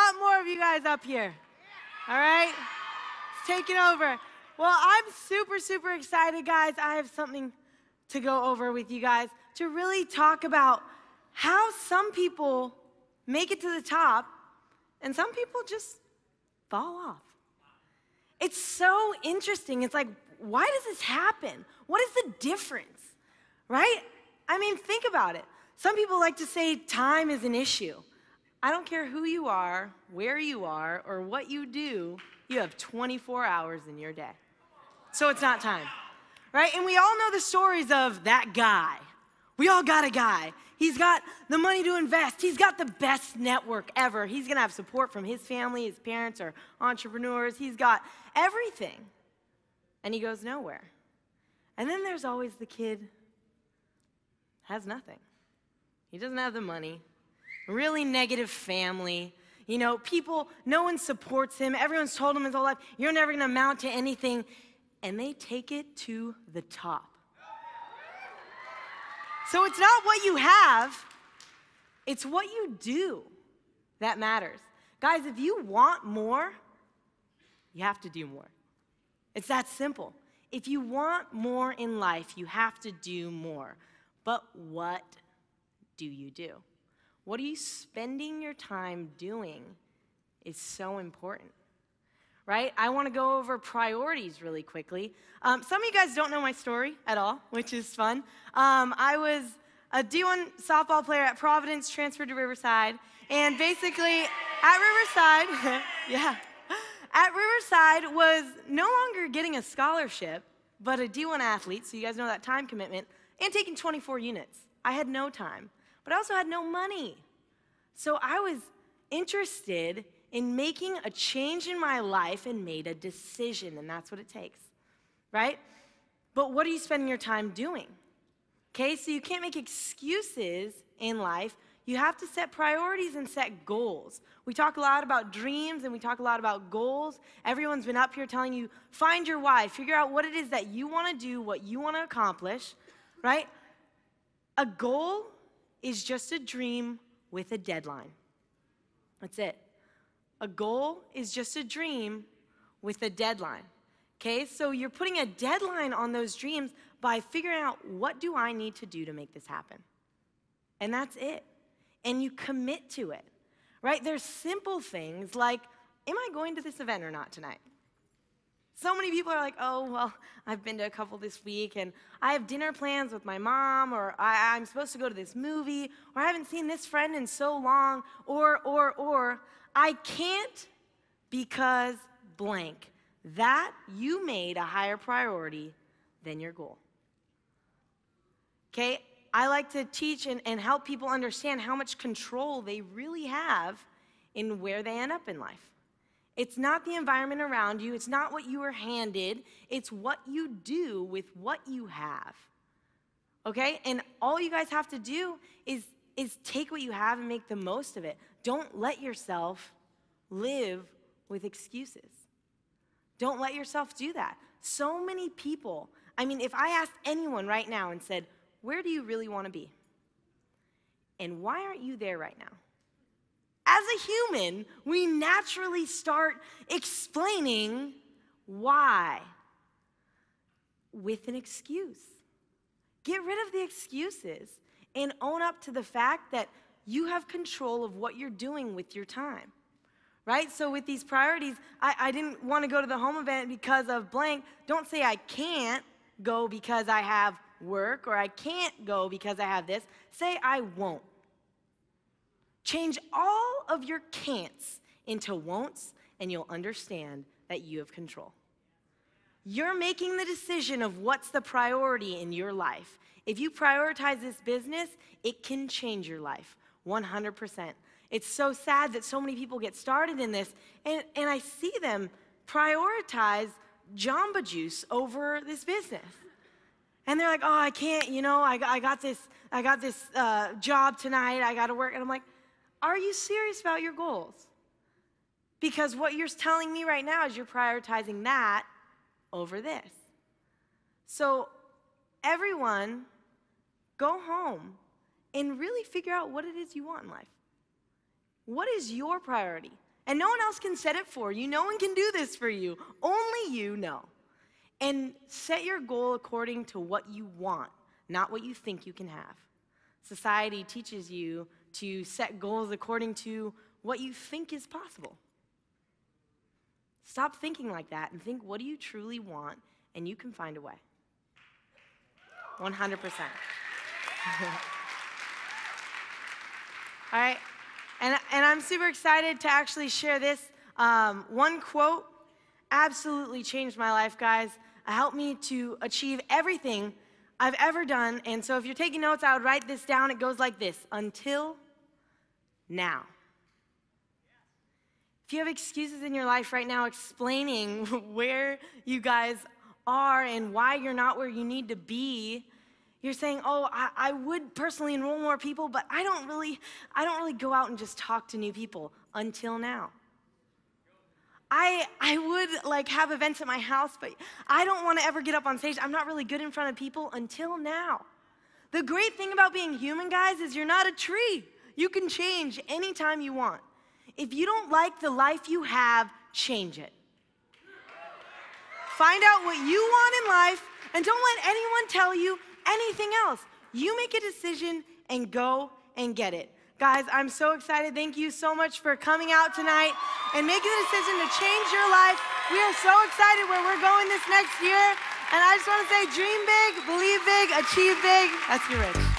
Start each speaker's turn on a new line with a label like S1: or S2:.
S1: lot more of you guys up here. All right? It's taking over. Well, I'm super, super excited, guys. I have something to go over with you guys to really talk about how some people make it to the top and some people just fall off. It's so interesting. It's like, why does this happen? What is the difference, right? I mean, think about it. Some people like to say time is an issue. I don't care who you are, where you are, or what you do, you have 24 hours in your day. So it's not time, right? And we all know the stories of that guy. We all got a guy. He's got the money to invest. He's got the best network ever. He's gonna have support from his family, his parents are entrepreneurs. He's got everything. And he goes nowhere. And then there's always the kid has nothing. He doesn't have the money, really negative family. You know, people, no one supports him. Everyone's told him his whole life, you're never gonna amount to anything. And they take it to the top. So it's not what you have, it's what you do that matters. Guys, if you want more, you have to do more. It's that simple. If you want more in life, you have to do more. But what do you do? What are you spending your time doing is so important, right? I want to go over priorities really quickly. Some of you guys don't know my story at all, which is fun. I was a D1 softball player at Providence, transferred to Riverside, and basically at Riverside, at Riverside was no longer getting a scholarship, but a D1 athlete, so you guys know that time commitment, and taking 24 units. I had no time, but I also had no money. So I was interested in making a change in my life and made a decision, and that's what it takes, right? But what are you spending your time doing? Okay, so you can't make excuses in life. You have to set priorities and set goals. We talk a lot about dreams and we talk a lot about goals. Everyone's been up here telling you, find your why, figure out what it is that you want to do, what you want to accomplish, right? A goal is just a dream with a deadline. That's it. A goal is just a dream with a deadline, okay? So you're putting a deadline on those dreams by figuring out, what do I need to do to make this happen? And that's it. And you commit to it, right? There's simple things like, am I going to this event or not tonight? So many people are like, oh, well, I've been to a couple this week, and I have dinner plans with my mom, or I'm supposed to go to this movie, or I haven't seen this friend in so long, or I can't because blank. That you made a higher priority than your goal. Okay? I like to teach and help people understand how much control they really have in where they end up in life. It's not the environment around you. It's not what you were handed. It's what you do with what you have. Okay? And all you guys have to do is take what you have and make the most of it. Don't let yourself live with excuses. Don't let yourself do that. So many people, I mean, if I asked anyone right now and said, where do you really want to be? And why aren't you there right now? As a human, we naturally start explaining why with an excuse. Get rid of the excuses and own up to the fact that you have control of what you're doing with your time, right? So with these priorities, I didn't want to go to the home event because of blank. Don't say I can't go because I have work, or I can't go because I have this. Say I won't. Change all of your can'ts into won'ts, and you'll understand that you have control. You're making the decision of what's the priority in your life. If you prioritize this business, it can change your life, 100%. It's so sad that so many people get started in this, and I see them prioritize Jamba Juice over this business. And they're like, oh, I can't, you know, I got this job tonight, I got to work. And I'm like, are you serious about your goals? Because what you're telling me right now is you're prioritizing that over this. So everyone, go home and really figure out what it is you want in life. What is your priority? And no one else can set it for you. No one can do this for you. Only you know. And set your goal according to what you want, not what you think you can have. Society teaches you to set goals according to what you think is possible. Stop thinking like that and think, what do you truly want? And you can find a way. 100%. All right, and I'm super excited to actually share this. One quote absolutely changed my life, guys. It helped me to achieve everything I've ever done. And so if you're taking notes, I would write this down. It goes like this: until now. If you have excuses in your life right now explaining where you guys are and why you're not where you need to be, you're saying, oh, I would personally enroll more people, but I don't really go out and just talk to new people until now. I would have events at my house, but I don't want to ever get up on stage. I'm not really good in front of people until now. The great thing about being human, guys, is you're not a tree. You can change anytime you want. If you don't like the life you have, change it. Find out what you want in life, and don't let anyone tell you anything else. You make a decision and go and get it. Guys, I'm so excited. Thank you so much for coming out tonight and making the decision to change your life. We are so excited where we're going this next year. And I just want to say, dream big, believe big, achieve big. Let's get rich.